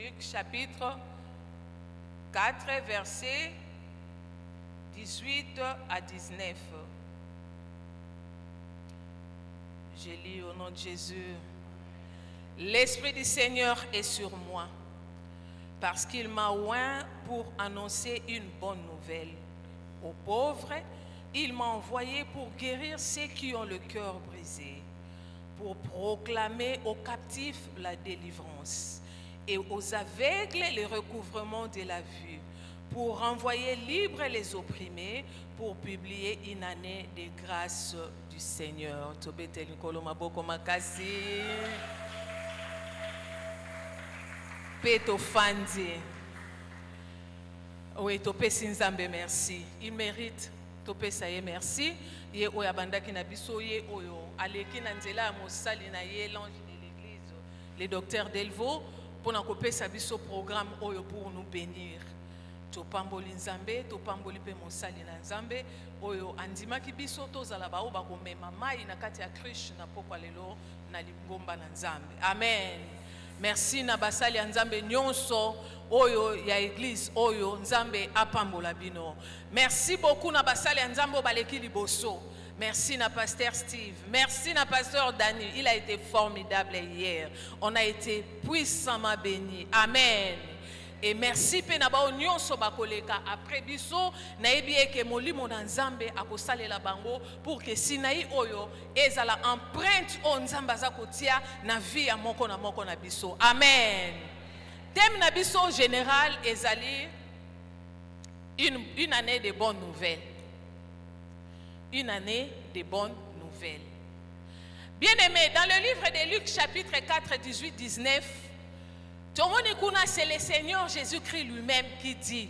Luc chapitre 4, versets 18 à 19. Je lis au nom de Jésus. L'Esprit du Seigneur est sur moi, parce qu'il m'a oint pour annoncer une bonne nouvelle aux pauvres. Il m'a envoyé pour guérir ceux qui ont le cœur brisé, pour proclamer aux captifs la délivrance et aux aveugles le recouvrement de la vue, pour renvoyer libres les opprimés, pour publier une année de grâce du Seigneur. Peto Fandi. Oui, Topé Sinzambe, merci. Il mérite. Topé Saye, merci. Ye Oyabanda Kinabiso, Ye Oyo. Aleki Nanzela, Mosali na Ye, l'ange de l'église, le docteur Delvaux, pour nous couper Sabiso programme Oyo pour nous bénir. Topamboli Nzambe, Topamboli Pe Mosali na Nzambe, Oyo Andima Kibiso, Tozalaba Oba Gome, Mama, Inakati a Krish, na Pokwa Lelo, na Libomba na Nzambe. Amen. Merci na basali ya Nzambe nyonso oyo ya église oyo Nzambe apambola bino. Merci beaucoup na basali ya Nzambe baleki liboso. Merci na pasteur Steve. Merci na pasteur Dani. Il a été formidable hier. On a été puissamment bénis. Amen. Et merci pe na ba nyonso bakoleka après biso na ebie ke molimo na Nzambe akosalela bango pour que sinai oyo ezala empreinte o Nzambe azakotia na vie ya moko na biso. Amen. Thème na biso général ezali une année de bonnes nouvelles. Une année de bonnes nouvelles. Bien-aimés, dans le livre de Luc chapitre 4, 18, 19, c'est le Seigneur Jésus-Christ lui-même qui dit: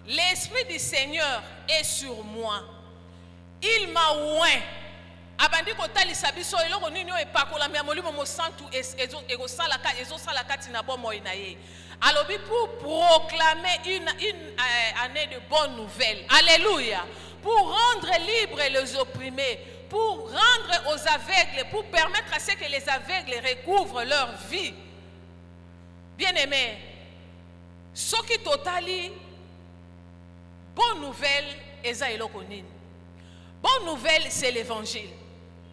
l'Esprit du Seigneur est sur moi. Il m'a oint. Abandi kotali sabiso eloko nini o epakola me molimo mo santu ego salaka tina bo moinaye. Alobi pour proclamer une année de bonnes nouvelles. Alléluia. Pour rendre libres les opprimés, pour rendre aux aveugles, pour permettre à ce que les aveugles recouvrent leur vie. Bien-aimé, ce qui totali, bonne nouvelle, bonne nouvelle, c'est l'évangile.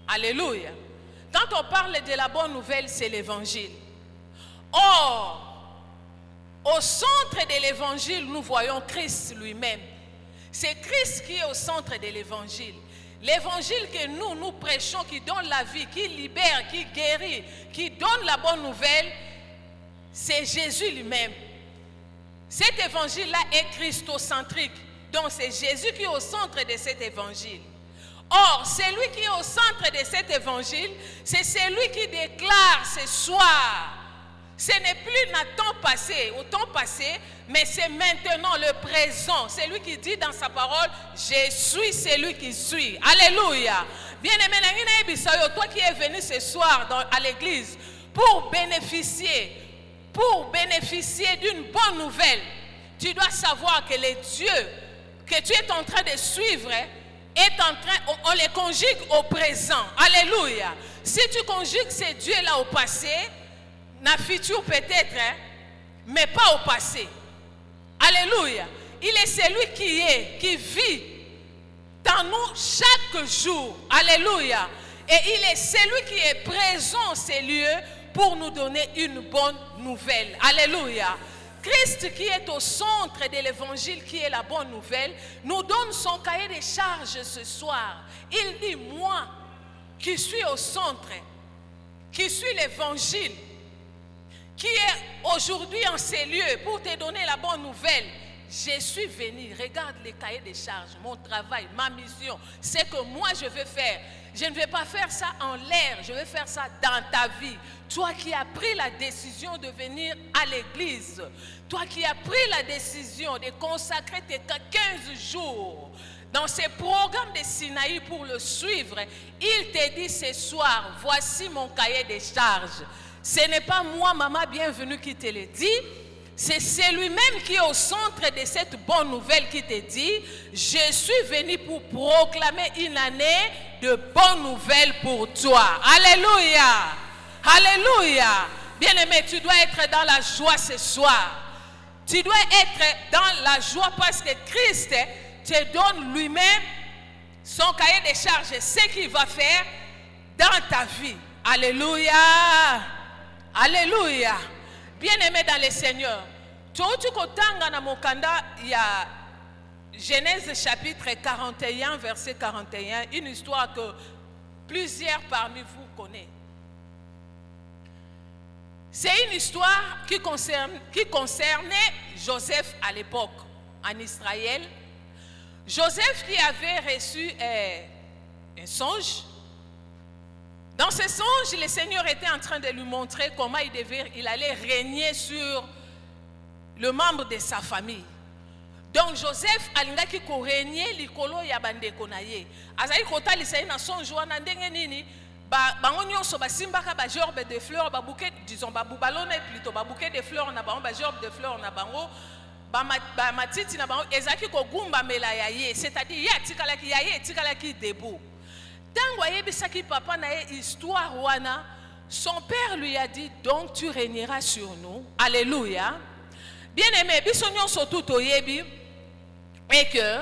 Alléluia. Quand on parle de la bonne nouvelle, c'est l'évangile. Or, au centre de l'évangile, nous voyons Christ lui-même. C'est Christ qui est au centre de l'évangile. L'évangile que nous prêchons, qui donne la vie, qui libère, qui guérit, qui donne la bonne nouvelle, c'est Jésus lui-même. Cet évangile-là est christocentrique. Donc c'est Jésus qui est au centre de cet évangile. Or, celui qui est au centre de cet évangile, c'est celui qui déclare ce soir. Ce n'est plus le temps passé, mais c'est maintenant le présent. C'est lui qui dit dans sa parole: je suis celui qui suis. Alléluia. Bien-aimé, toi qui es venu ce soir à l'église pour bénéficier d'une bonne nouvelle, tu dois savoir que les dieux que tu es en train de suivre on les conjugue au présent. Alléluia. Si tu conjugues ces dieux-là au passé, na futur peut-être, mais pas au passé. Alléluia. Il est celui qui vit dans nous chaque jour. Alléluia. Et il est celui qui est présent en ces lieux pour nous donner une bonne nouvelle. Alléluia. Christ qui est au centre de l'évangile, qui est la bonne nouvelle, nous donne son cahier de charges ce soir. Il dit: moi qui suis au centre, qui suis l'évangile, qui est aujourd'hui en ces lieux pour te donner la bonne nouvelle, je suis venu. Regarde les cahiers de charges, mon travail, ma mission, c'est que moi je veux faire. Je ne vais pas faire ça en l'air, je vais faire ça dans ta vie. Toi qui as pris la décision de venir à l'église, toi qui as pris la décision de consacrer tes 15 jours dans ces programmes de Sinaï pour le suivre, il te dit ce soir: voici mon cahier de charges. Ce n'est pas moi, maman bienvenue, qui te le dit. C'est lui-même qui est au centre de cette bonne nouvelle qui te dit: je suis venu pour proclamer une année de bonnes nouvelles pour toi. Alléluia. Alléluia. Bien-aimé, tu dois être dans la joie ce soir. Tu dois être dans la joie parce que Christ te donne lui-même son cahier de charges, ce qu'il va faire dans ta vie. Alléluia. Alléluia. Bien-aimé dans le Seigneur. Tu as na mokanda, il y a Genèse chapitre 41, verset 41, une histoire que plusieurs parmi vous connaissent. C'est une histoire qui concernait Joseph à l'époque en Israël. Joseph qui avait reçu un songe. Dans ce songe, le Seigneur était en train de lui montrer comment il allait régner sur le membre de sa famille. Donc Joseph alingaki ko régner likolo ya bandeko na ye. Azali kota lisai na songe wana ndenge nini bango nyonso basimbaka ba gerbe de fleurs ba bouquet disons ba boubalone plutôt ba bouquet de fleurs na bango ba gerbe de fleurs na bango ba matiti na bango ezaki ko gumba mela ya ye, c'est-à-dire ya tikalaki ya ye tikalaki debout. Tango ayebisaki papa na ye histoire wana, son père lui a dit donc tu régneras sur nous. Alléluia. Bien-aimé, biso nyonso tout oyebi et que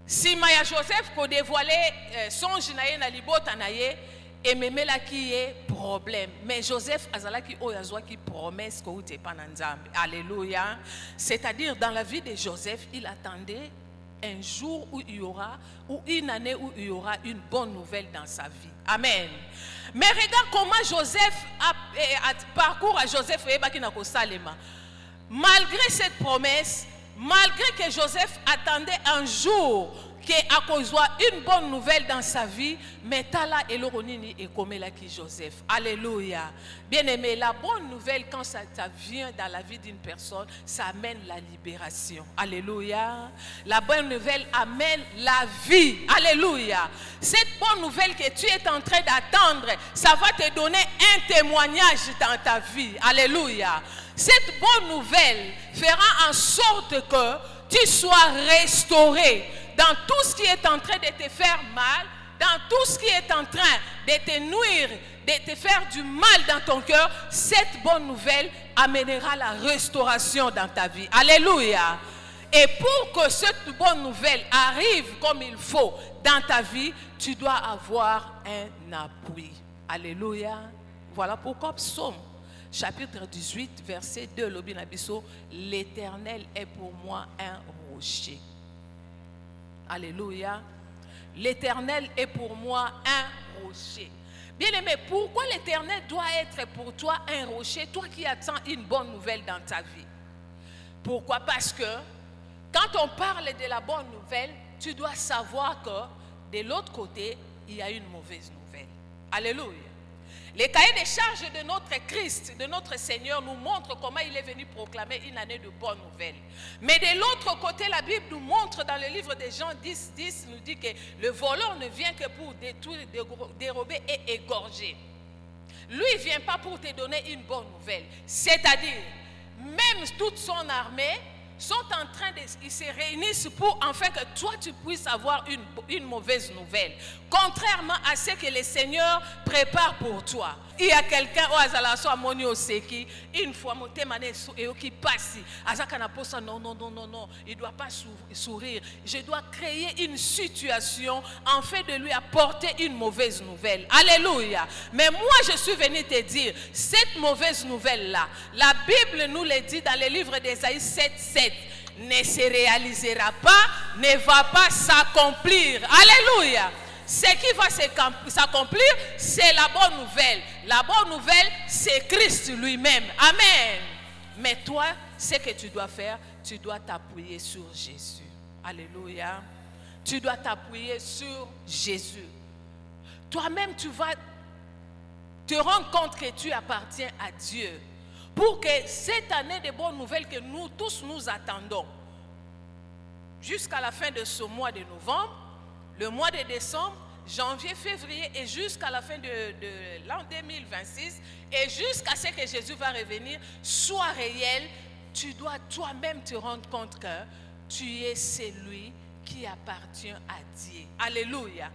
si Maya Joseph ko dévoilé songe na ye na libota na ye et memela ki ye problème, mais Joseph azalaki oyazwa ki promesse ko ute pa na Nzambe. Alléluia. C'est-à-dire dans la vie de Joseph, il attendait un jour où il y aura, ou une année où il y aura une bonne nouvelle dans sa vie. Amen. Mais regarde comment Joseph parcours à Joseph et Bakina Salema. Malgré cette promesse, malgré que Joseph attendait un jour qu'à cause une bonne nouvelle dans sa vie, mais tala eloronini et comme là qui Joseph. Alléluia. Bien-aimé, la bonne nouvelle quand ça vient dans la vie d'une personne, ça amène la libération. Alléluia. La bonne nouvelle amène la vie. Alléluia. Cette bonne nouvelle que tu es en train d'attendre, ça va te donner un témoignage dans ta vie. Alléluia. Cette bonne nouvelle fera en sorte que tu sois restauré dans tout ce qui est en train de te faire mal, dans tout ce qui est en train de te nuire, de te faire du mal dans ton cœur. Cette bonne nouvelle amènera la restauration dans ta vie. Alléluia. Et pour que cette bonne nouvelle arrive comme il faut dans ta vie, tu dois avoir un appui. Alléluia. Voilà pourquoi Psaume chapitre 18, verset 2, l'Obinabiso, l'Éternel est pour moi un rocher. Alléluia. L'Éternel est pour moi un rocher. Bien-aimé, pourquoi l'Éternel doit être pour toi un rocher, toi qui attends une bonne nouvelle dans ta vie? Pourquoi? Parce que quand on parle de la bonne nouvelle, tu dois savoir que de l'autre côté, il y a une mauvaise nouvelle. Alléluia. Les cahiers de charges de notre Christ, de notre Seigneur, nous montrent comment il est venu proclamer une année de bonnes nouvelles. Mais de l'autre côté, la Bible nous montre dans le livre de Jean 10, 10, nous dit que le voleur ne vient que pour détruire, dérober et égorger. Lui, il ne vient pas pour te donner une bonne nouvelle. C'est-à-dire, même toute son armée sont en train ils se réunissent pour en fait que toi tu puisses avoir une mauvaise nouvelle, contrairement à ce que le Seigneur prépare pour toi. Il y a quelqu'un au Azalaso à Moni Oseki, une fois mon témané qui passe, Azakana posa non, il ne doit pas sourire. Je dois créer une situation en fait de lui apporter une mauvaise nouvelle. Alléluia. Mais moi je suis venu te dire, cette mauvaise nouvelle-là, la Bible nous le dit dans le livre d'Ésaïe 7:7. Ne se réalisera pas, ne va pas s'accomplir. Alléluia. Ce qui va s'accomplir, c'est la bonne nouvelle. La bonne nouvelle, c'est Christ lui-même. Amen. Mais toi, ce que tu dois faire, tu dois t'appuyer sur Jésus. Alléluia. Tu dois t'appuyer sur Jésus. Toi-même, tu vas te rendre compte que tu appartiens à Dieu. Pour que cette année de bonnes nouvelles que nous tous nous attendons, jusqu'à la fin de ce mois de novembre, le mois de décembre, janvier, février et jusqu'à la fin de l'an 2026 et jusqu'à ce que Jésus va revenir, soit réel, tu dois toi-même te rendre compte que tu es celui qui appartient à Dieu. Alléluia.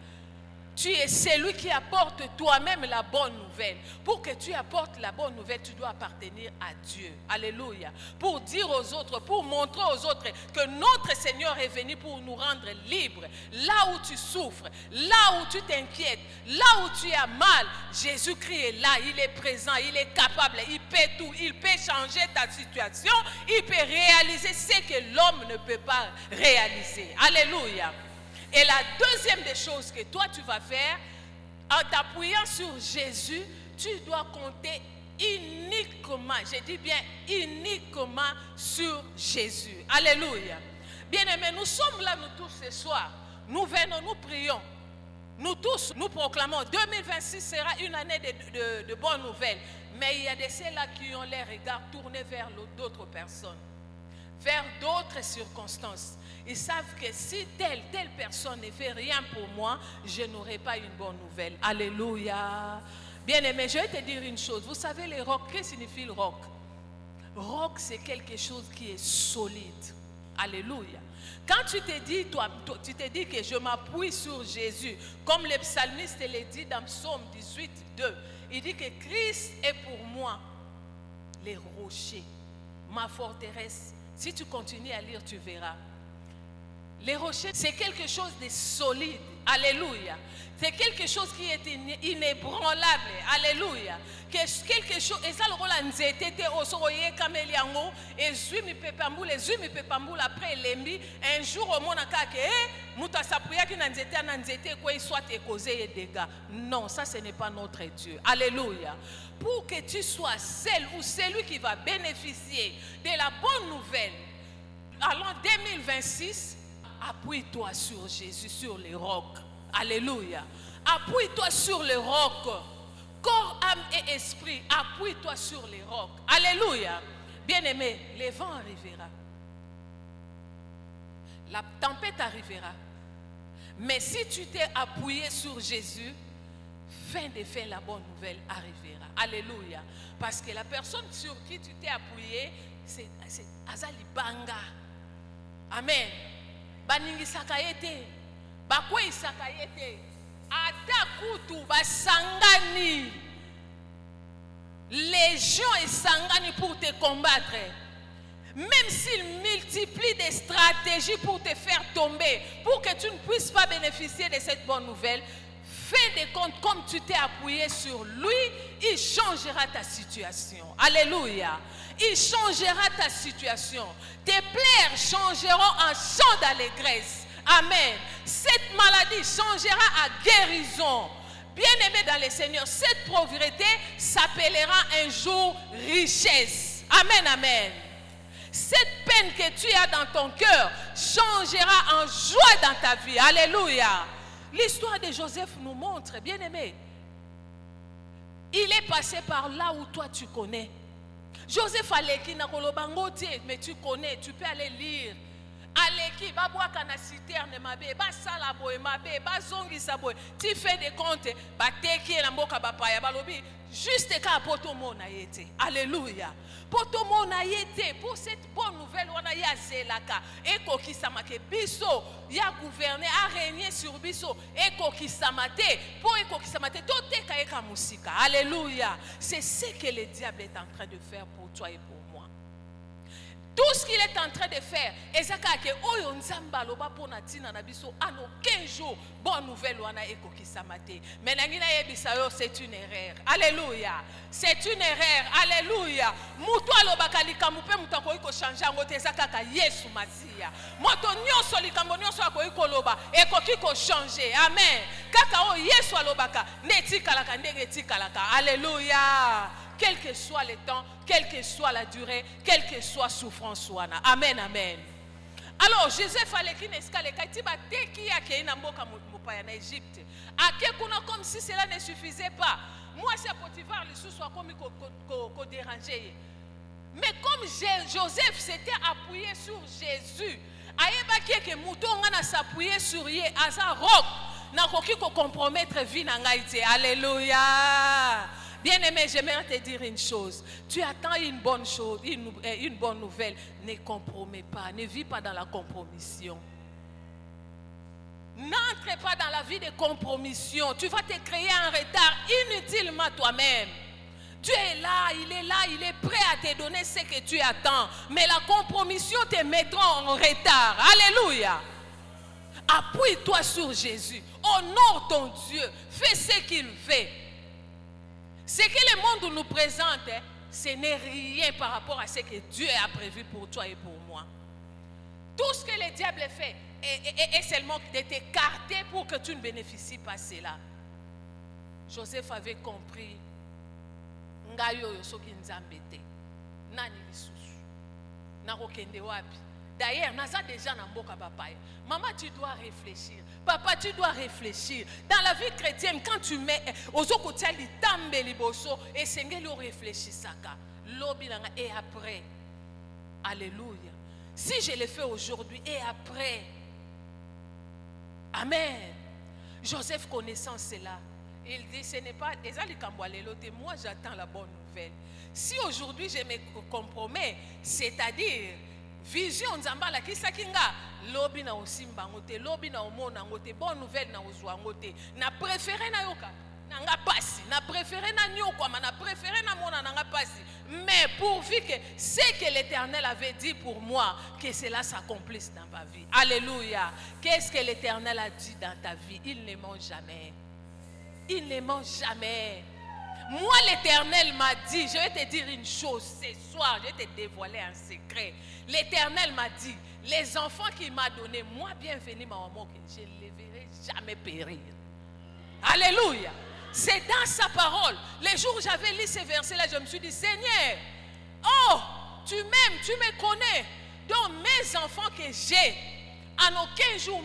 Tu es celui qui apporte toi-même la bonne nouvelle. Pour que tu apportes la bonne nouvelle, tu dois appartenir à Dieu. Alléluia. Pour dire aux autres, pour montrer aux autres que notre Seigneur est venu pour nous rendre libres. Là où tu souffres, là où tu t'inquiètes, là où tu as mal, Jésus-Christ est là, il est présent, il est capable, il peut tout, il peut changer ta situation, il peut réaliser ce que l'homme ne peut pas réaliser. Alléluia. Et la deuxième des choses que toi tu vas faire, en t'appuyant sur Jésus, tu dois compter uniquement, je dis bien uniquement sur Jésus. Alléluia. Bien-aimés, nous sommes là nous tous ce soir. Nous venons, nous prions. Nous tous, nous proclamons 2026 sera une année de bonnes nouvelles. Mais il y a de ceux-là qui ont les regards tournés vers d'autres personnes, vers d'autres circonstances. Ils savent que si telle personne ne fait rien pour moi, je n'aurai pas une bonne nouvelle. Alléluia. Bien-aimé, je vais te dire une chose. Vous savez, les rocs, qu'est-ce que signifie le roc? Roc, c'est quelque chose qui est solide. Alléluia. Quand tu te dis que je m'appuie sur Jésus, comme le psalmiste le dit dans Psaume 18, 2, il dit que Christ est pour moi les rochers, ma forteresse. Si tu continues à lire, tu verras. Les rochers, c'est quelque chose de solide. Alléluia. C'est quelque chose qui est inébranlable. Alléluia. Quelque chose, et ça le rôle en zétété, au soroye kameliango, et zumi pepamboul après l'embi, un jour au monde a que, mouta sapouya qui n'a zété, quoi, il soit causé et dégâts. Non, ça ce n'est pas notre Dieu. Alléluia. Pour que tu sois celle ou celui qui va bénéficier de la bonne nouvelle, alors 2026, appuie-toi sur Jésus, sur les rocs. Alléluia. Appuie-toi sur les rocs. Corps, âme et esprit, appuie-toi sur les rocs. Alléluia. Bien-aimé, le vent arrivera. La tempête arrivera. Mais si tu t'es appuyé sur Jésus, fin de fin, la bonne nouvelle arrivera. Alléluia. Parce que la personne sur qui tu t'es appuyé, c'est Azali Banga. Amen. Baningi sakayete, bakwe sakayete, atakutu basangani, légion et sangani pour te combattre. Même s'il multiplie des stratégies pour te faire tomber, pour que tu ne puisses pas bénéficier de cette bonne nouvelle, fais des comptes comme tu t'es appuyé sur lui, il changera ta situation. Alléluia. Il changera ta situation. Tes plaies changeront en chant d'allégresse. Amen. Cette maladie changera à guérison. Bien-aimé dans le Seigneur, cette pauvreté s'appellera un jour richesse. Amen, amen. Cette peine que tu as dans ton cœur changera en joie dans ta vie. Alléluia. L'histoire de Joseph nous montre, bien-aimé, il est passé par là où toi tu connais. Joseph Aleki na kolobangote, mais tu connais, tu peux aller lire. Aleki, babouaka na citerne mabe, ba salaboe mabe, ba zongi saboe. Tu fais des comptes, ba teki na mboka bapaya balobi, juste ka poto mona yete. Alléluia. Poto mona yete pour cette bonne nouvelle wana ya zelaka. Eko kisamake biso ya gouverner a régner sur biso. Eko kisamate pour eko kisamate tote ka eka musika. Alléluia. C'est ce que le diable est en train de faire pour toi et pour moi. Tout ce qu'il est en train de faire, bonne nouvelle, mais c'est une erreur. Alléluia. C'est une erreur. Alléluia. Alléluia. Quel que soit le temps, quelle que soit la durée, quelle que soit souffrance. Amen, amen. Alors, Joseph Aleki Neskale, Katiba Teki Ake Inamboka Mupaya en Égypte. Ake Kuna comme si cela ne suffisait pas. Moi, c'est Potiphar, le sous soit comme qu'on dérangeait. Mais comme Joseph s'était appuyé sur Jésus, Aïeba qui Moutonga s'appuyé sur Yé, Asa roc, n'a pas compromettre vie n'angaïté. Alléluia. Bien-aimé, j'aimerais te dire une chose. Tu attends une bonne chose, une bonne nouvelle. Ne compromets pas, ne vis pas dans la compromission. N'entre pas dans la vie de compromission. Tu vas te créer un retard inutilement toi-même. Dieu est là, il est prêt à te donner ce que tu attends. Mais la compromission te mettra en retard. Alléluia. Appuie-toi sur Jésus. Honore ton Dieu. Fais ce qu'il fait. Ce que le monde nous présente, ce n'est rien par rapport à ce que Dieu a prévu pour toi et pour moi. Tout ce que le diable fait est seulement de t'écarter pour que tu ne bénéficies pas de cela. Joseph avait compris. D'ailleurs, naza déjà na mboka bapaya. Maman, tu dois réfléchir. Papa, tu dois réfléchir. Dans la vie chrétienne, quand tu mets ozokotia litambe liboso et sengeli réfléchir saka. Lobinanga et après. Alléluia. Si je le fais aujourd'hui et après. Amen. Joseph connaissant cela. Il dit, ce n'est pas moi j'attends la bonne nouvelle. Si aujourd'hui je me compromets, c'est-à-dire vision nzambala kisakinga lobi na osimba ngote lobi na omona ngote bonne nouvelle na ozwa ngote na préféré na yoka nanga pasi na préféré na nyoko na préféré na mona nanga pasi, mais pourvu que ce que l'Éternel avait dit pour moi que cela s'accomplisse dans ma vie. Alléluia. Qu'est-ce que l'Éternel a dit dans ta vie? Il ne ment jamais. Il ne ment jamais. Moi, l'Éternel m'a dit, je vais te dire une chose ce soir, je vais te dévoiler un secret. L'Éternel m'a dit, les enfants qu'il m'a donnés, moi, bienvenue, maman, je ne les verrai jamais périr. Alléluia. C'est dans sa parole. Les jours où j'avais lu ces versets-là, je me suis dit, Seigneur, oh, tu m'aimes, tu me connais. Donc, mes enfants que j'ai, en aucun jour,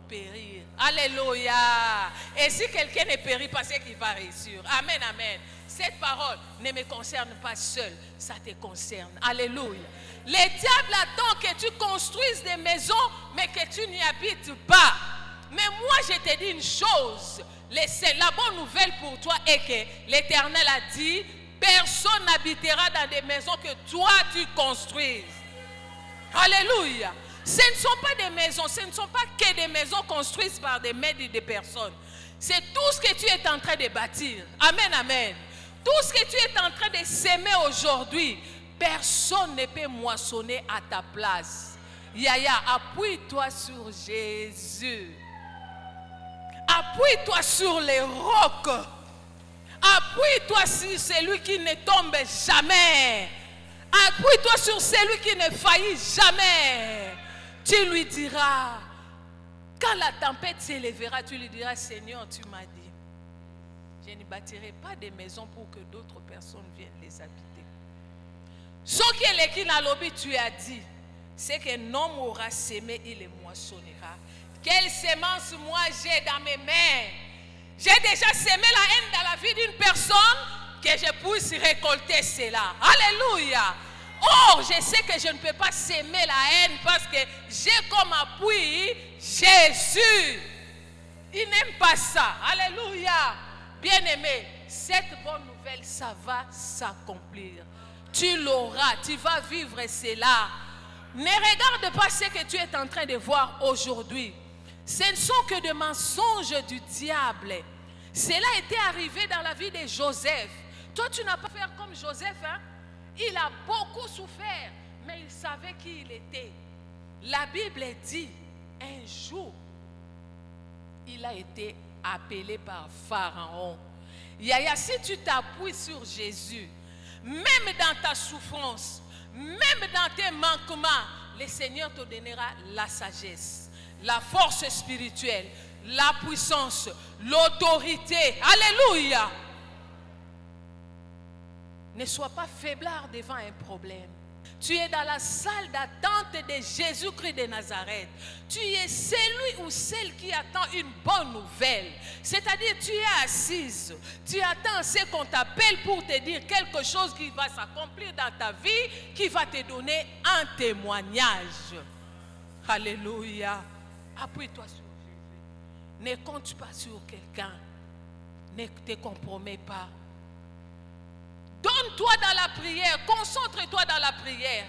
périr. Alléluia. Et si quelqu'un ne périt pas, c'est qu'il va réussir. Amen, amen. Cette parole ne me concerne pas seul, ça te concerne. Alléluia. Le diable attend que tu construises des maisons, mais que tu n'y habites pas. Mais moi, je te dis une chose. La bonne nouvelle pour toi est que l'Éternel a dit, personne n'habitera dans des maisons que toi tu construises. Alléluia. Ce ne sont pas des maisons, ce ne sont pas que des maisons construites par des maîtres et des personnes. C'est tout ce que tu es en train de bâtir. Amen, amen. Tout ce que tu es en train de s'aimer aujourd'hui, personne ne peut moissonner à ta place. Yaya, appuie-toi sur Jésus. Appuie-toi sur les rocs. Appuie-toi sur celui qui ne tombe jamais. Appuie-toi sur celui qui ne faillit jamais. Tu lui diras, quand la tempête s'élèvera, tu lui diras, Seigneur, tu m'as dit, je ne bâtirai pas des maisons pour que d'autres personnes viennent les habiter. Ce qui est dans lobby, tu as dit, c'est qu'un homme aura sémé, il les moissonnera. Quelle semence moi j'ai dans mes mains? J'ai déjà semé la haine dans la vie d'une personne, que je puisse récolter cela. Alléluia. Oh, je sais que je ne peux pas s'aimer la haine parce que j'ai comme appui Jésus. Il n'aime pas ça. Alléluia. Bien-aimé, cette bonne nouvelle, ça va s'accomplir. Tu l'auras, tu vas vivre cela. Ne regarde pas ce que tu es en train de voir aujourd'hui. Ce ne sont que des mensonges du diable. Cela était arrivé dans la vie de Joseph. Toi, tu n'as pas fait comme Joseph, hein? Il a beaucoup souffert, mais il savait qui il était. La Bible dit, un jour, il a été appelé par Pharaon. Yaya, si tu t'appuies sur Jésus, même dans ta souffrance, même dans tes manquements, le Seigneur te donnera la sagesse, la force spirituelle, la puissance, l'autorité. Alléluia. Ne sois pas faiblard devant un problème. Tu es dans la salle d'attente de Jésus-Christ de Nazareth. Tu es celui ou celle qui attend une bonne nouvelle. C'est-à-dire, tu es assise. Tu attends ce qu'on t'appelle pour te dire quelque chose qui va s'accomplir dans ta vie, qui va te donner un témoignage. Alléluia. Appuie-toi sur Jésus. Ne compte pas sur quelqu'un. Ne te compromets pas. Donne-toi dans la prière, concentre-toi dans la prière.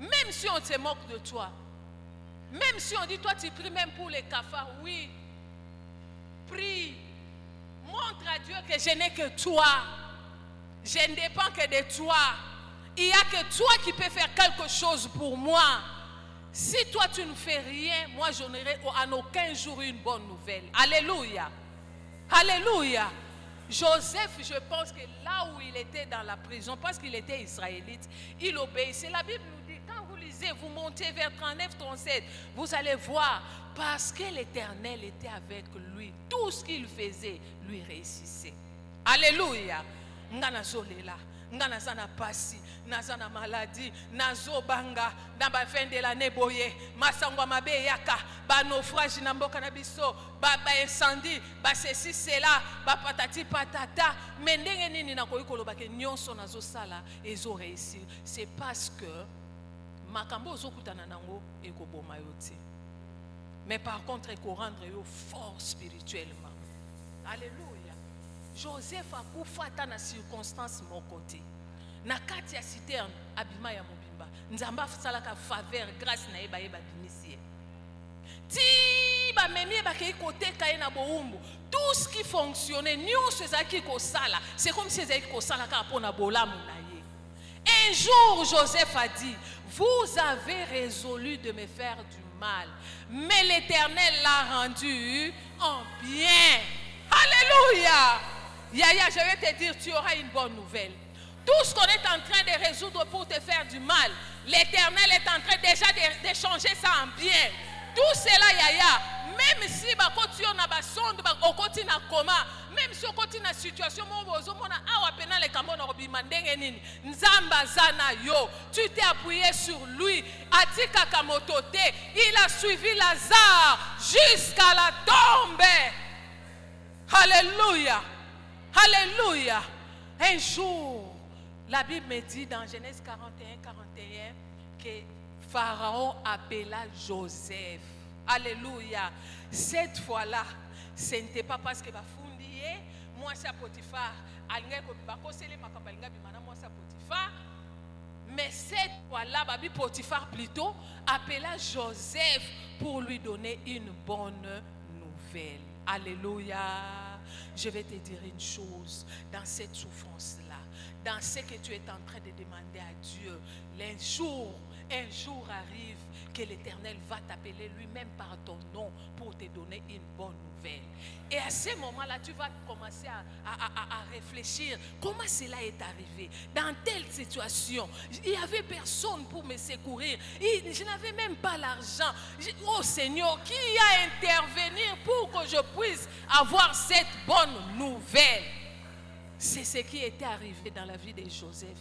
Même si on se moque de toi, Même si on dit, toi tu pries même pour les cafards, oui. Prie. Montre à Dieu que je n'ai que toi. Je ne dépends que de toi. Il n'y a que toi qui peux faire quelque chose pour moi. Si toi tu ne fais rien, moi je n'aurai en aucun jour une bonne nouvelle. Alléluia. Alléluia. Joseph, je pense que là où il était dans la prison, parce qu'il était israélite, il obéissait. La Bible nous dit, quand vous lisez, vous montez vers 39, 37, vous allez voir, parce que l'Éternel était avec lui, tout ce qu'il faisait, lui réussissait. Alléluia. Ngana zolela, ngana zana pasi, nazana maladie, nazo banga, naba fin de l'année boye, masangwa mabe yaka, ba naufrage na mboka na biso, ba incendie, ba ceci cela, ba patati patata, mais ndenge nini na koyi koloba ke nyonso nazo sala ezo réussir. C'est parce que makambo ozokutana nango ekoboma yo te. Mais par contre eko rendre yo fort spirituellement. Alléluia. Joseph a kufa ata na circonstance mon côté. Na kati ya citerne abima ya mobimba. Nzamba salaka faveur grâce na yeba yeba bimisie. Ti ba memi ba ke côté kaye na boumbu. Tout ce qui fonctionnait, nyonso ezaki ko sala. C'est comme si ezaki ko sala ka pona bolamu na ye. Un jour Joseph a dit, vous avez résolu de me faire du mal, mais l'Éternel l'a rendu en bien. Alléluia. Yaya, je vais te dire, tu auras une bonne nouvelle. Tout ce qu'on est en train de résoudre pour te faire du mal, l'Éternel est en train déjà de changer ça en bien. Tout cela, Yaya, même si tu as une sonde, tu as coma, même si tu as une situation, tu t'es appuyé sur lui, il a suivi Lazare jusqu'à la tombe. Alléluia. Alléluia. Un jour, la Bible me dit dans Genèse 41, 41 que Pharaon appela Joseph. Alléluia. Cette fois-là, ce n'était pas parce que Bafundiye, moi c'est Potiphar, mais cette fois-là, Babi Potiphar plutôt appela Joseph pour lui donner une bonne nouvelle. Alléluia. Je vais te dire une chose, dans cette souffrance-là, dans ce que tu es en train de demander à Dieu, un jour arrive que l'Éternel va t'appeler lui-même par ton nom pour te donner une bonne nouvelle. Et à ce moment-là, tu vas commencer à réfléchir comment cela est arrivé. Dans telle situation, il n'y avait personne pour me secourir. Je n'avais même pas l'argent. Oh Seigneur, qui a intervenir pour que je puisse avoir cette bonne nouvelle? C'est ce qui était arrivé dans la vie de Joseph.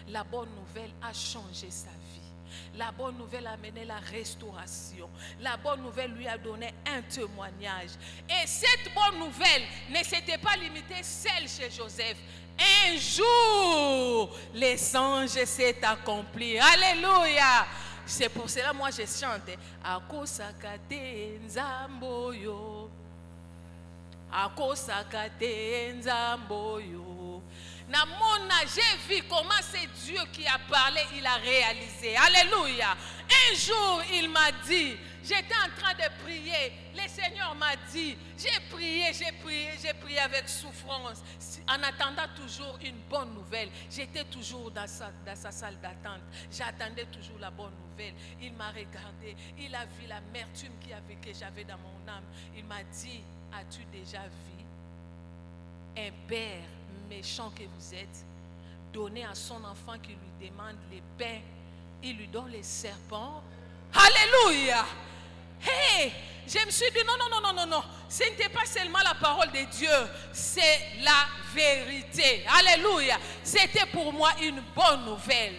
La bonne nouvelle a changé sa vie. La bonne nouvelle a amené la restauration. La bonne nouvelle lui a donné un témoignage. Et cette bonne nouvelle ne s'était pas limitée celle chez Joseph. Un jour, les anges s'est accompli. Alléluia. C'est pour cela moi je chante. Akosakate nzamboyo. Akosakate nzamboyo. Namona, j'ai vu comment c'est Dieu qui a parlé, il a réalisé. Alléluia. Un jour, il m'a dit, j'étais en train de prier. Le Seigneur m'a dit, j'ai prié avec souffrance. En attendant toujours une bonne nouvelle. J'étais toujours dans sa salle d'attente. J'attendais toujours la bonne nouvelle. Il m'a regardé, il a vu l'amertume que j'avais dans mon âme. Il m'a dit, as-tu déjà vu un père méchant que vous êtes, donner à son enfant qui lui demande les pains, il lui donne les serpents? Alléluia. Hey, je me suis dit non, ce n'était pas seulement la parole de Dieu, c'est la vérité. Alléluia. C'était pour moi une bonne nouvelle.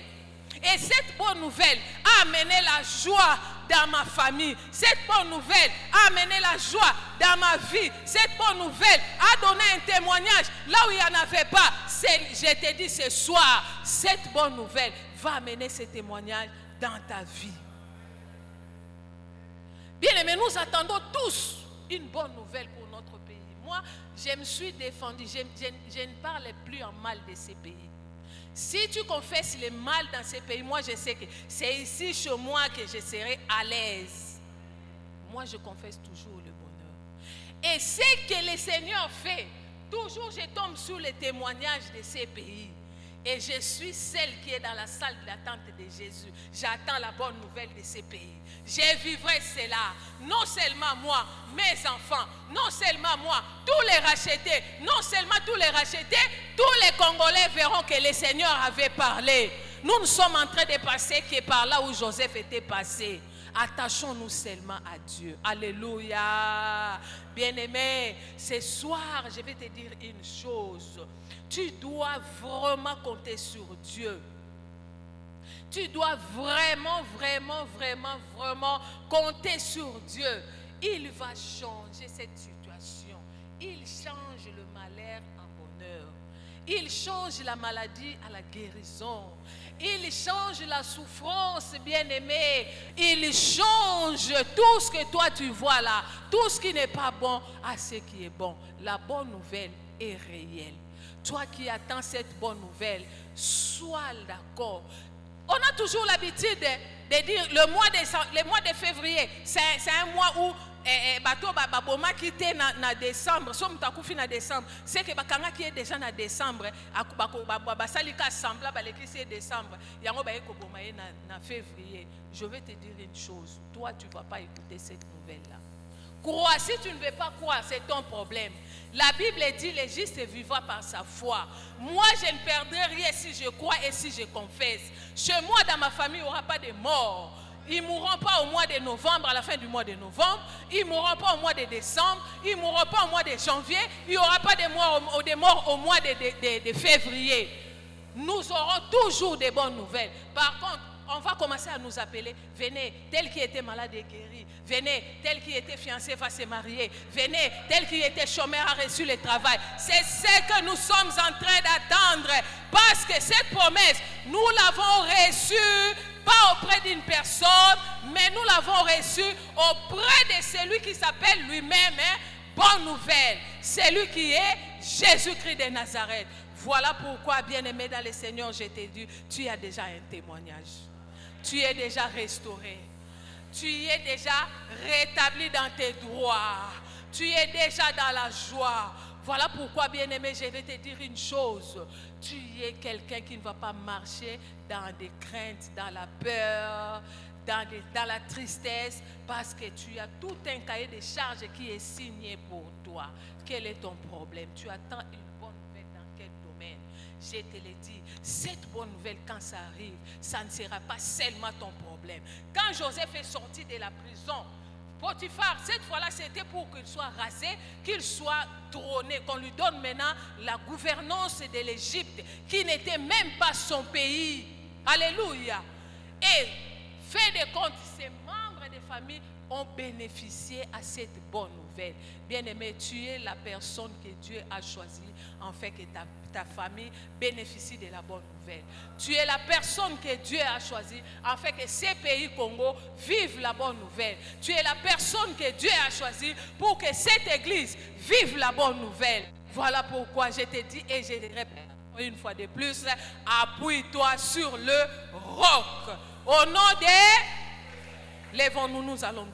Et cette bonne nouvelle a amené la joie dans ma famille. Cette bonne nouvelle a amené la joie dans ma vie. Cette bonne nouvelle a donné un témoignage là où il n'y en avait pas. Je te dis ce soir, cette bonne nouvelle va amener ce témoignage dans ta vie. Bien aimé, nous attendons tous une bonne nouvelle pour notre pays. Moi, je me suis défendu. Je ne parle plus en mal de ces pays. Si tu confesses le mal dans ces pays, moi je sais que c'est ici chez moi que je serai à l'aise. moi je confesse toujours le bonheur. Et ce que le Seigneur fait, toujours je tombe sur les témoignages de ces pays. Et je suis celle qui est dans la salle d'attente de Jésus. J'attends la bonne nouvelle de ces pays. Je vivrai cela. Non seulement moi, mes enfants, non seulement moi, tous les rachetés, non seulement tous les rachetés, tous les Congolais verront que le Seigneur avait parlé. Nous sommes en train de passer qui est par là où Joseph était passé. Attachons-nous seulement à Dieu. Alléluia. Bien-aimé, ce soir, je vais te dire une chose. Tu dois vraiment compter sur Dieu. Tu dois vraiment compter sur Dieu. Il va changer cette situation. Il change le malheur en bonheur. Il change la maladie à la guérison. Il change la souffrance, bien-aimé. Il change tout ce que toi tu vois là. Tout ce qui n'est pas bon à ce qui est bon. La bonne nouvelle est réelle. Toi qui attends cette bonne nouvelle, sois d'accord. On a toujours l'habitude de dire le mois de février, c'est un mois où bateau baboma qui était en décembre, somme takufi en décembre, c'est que bakanga qui est déjà en décembre, basalika sembla baleki c'est décembre, yango ba ekoboma na février. Je vais te dire une chose, toi tu ne vas pas écouter cette nouvelle là. Crois, si tu ne veux pas croire, c'est ton problème. La Bible dit le juste vivra par sa foi. Moi, je ne perdrai rien si je crois et si je confesse. Chez moi, dans ma famille, il n'y aura pas de morts. Ils ne mourront pas au mois de novembre, à la fin du mois de novembre. Ils ne mourront pas au mois de décembre. Ils ne mourront pas au mois de janvier. Il n'y aura pas de morts au mois de février. Nous aurons toujours de bonnes nouvelles. Par contre, on va commencer à nous appeler. Venez, tel qui était malade est guéri. Venez, tel qui était fiancé va se marier. Venez, tel qui était chômeur a reçu le travail. C'est ce que nous sommes en train d'attendre. Parce que cette promesse, nous l'avons reçue, pas auprès d'une personne, mais nous l'avons reçue auprès de celui qui s'appelle lui-même, bonne nouvelle. Celui qui est Jésus-Christ de Nazareth. Voilà pourquoi, bien-aimé dans le Seigneur, je t'ai dit, tu as déjà un témoignage. Tu es déjà restauré. Tu es déjà rétabli dans tes droits. Tu es déjà dans la joie. Voilà pourquoi, bien-aimé, je vais te dire une chose. Tu es quelqu'un qui ne va pas marcher dans des craintes, dans la peur, dans la tristesse, parce que tu as tout un cahier de charges qui est signé pour toi. Quel est ton problème? Tu attends une bonne nouvelle dans quel domaine? Je te l'ai dit, cette bonne nouvelle, quand ça arrive, ça ne sera pas seulement ton problème. Quand Joseph est sorti de la prison, Potiphar, cette fois-là, c'était pour qu'il soit rasé, qu'il soit trôné, qu'on lui donne maintenant la gouvernance de l'Égypte, qui n'était même pas son pays. Alléluia. Et fait de compte, ses membres de famille ont bénéficié à cette bonne nouvelle. Bien-aimé, tu es la personne que Dieu a choisie en fait que ta famille bénéficie de la bonne nouvelle. Tu es la personne que Dieu a choisie en fait que ces pays Congo vivent la bonne nouvelle. Tu es la personne que Dieu a choisie pour que cette église vive la bonne nouvelle. Voilà pourquoi je te dis et je te répète une fois de plus, appuie-toi sur le roc. Au nom de... Lèvons-nous, nous allons